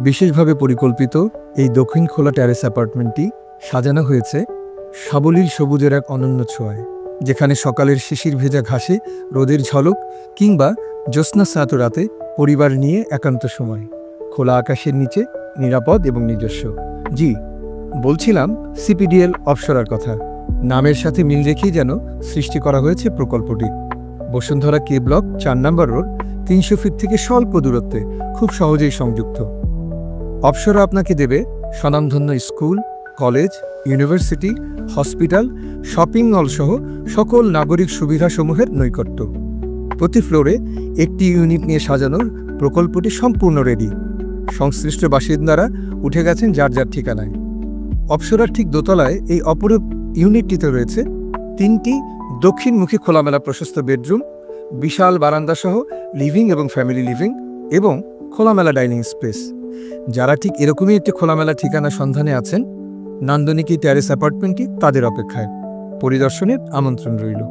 বিশেষভাবে পরিকল্পিত এই দক্ষিণ খোলা টেরেস অ্যাপার্টমেন্টটি সাজানো হয়েছে সাবলীল সবুজের এক অনন্য ছোঁয়ায়, যেখানে সকালের শিশির ভেজা ঘাসে রোদের ঝলক কিংবা জ্যোৎস্নাস্নাত রাতে পরিবার নিয়ে একান্ত সময়, খোলা আকাশের নিচে নিরাপদ এবং নিজস্ব। জি, বলছিলাম সিপিডিএল অপসরার কথা। নামের সাথে মিল রেখেই যেন সৃষ্টি করা হয়েছে প্রকল্পটি। বসুন্ধরা কে ব্লক 4 নম্বর রোড, 300 ফিট থেকে স্বল্প দূরত্বে, খুব সহজেই সংযুক্ত। অপসরা আপনাকে দেবে স্বনামধন্য school, college, university, hospital, shopping mall সহ সকল নাগরিক সুবিধাসমূহের নৈকট্য। প্রতি ফ্লোরে একটি ইউনিট নিয়ে সাজানোর প্রকল্পটি সম্পূর্ণ রেডি। সংশ্লিষ্ট বাসিন্দারা উঠে গেছেন যার যার ঠিকানায়। অপসরার ঠিক দোতলায় এই অপরূপ ইউনিটটিতে রয়েছে 3টি দক্ষিণমুখী খোলামেলা প্রশস্ত বেডরুম, বিশাল বারান্দা সহ লিভিং এবং ফ্যামিলি লিভিং এবং খোলামেলা ডাইনিং স্পেস। যারা ঠিক এরকমই একটি খোলামেলা ঠিকানা সন্ধানে আছেন, নান্দনিক এই টেরেস অ্যাপার্টমেন্টটি তাদের অপেক্ষায়। পরিদর্শনের আমন্ত্রণ রইল।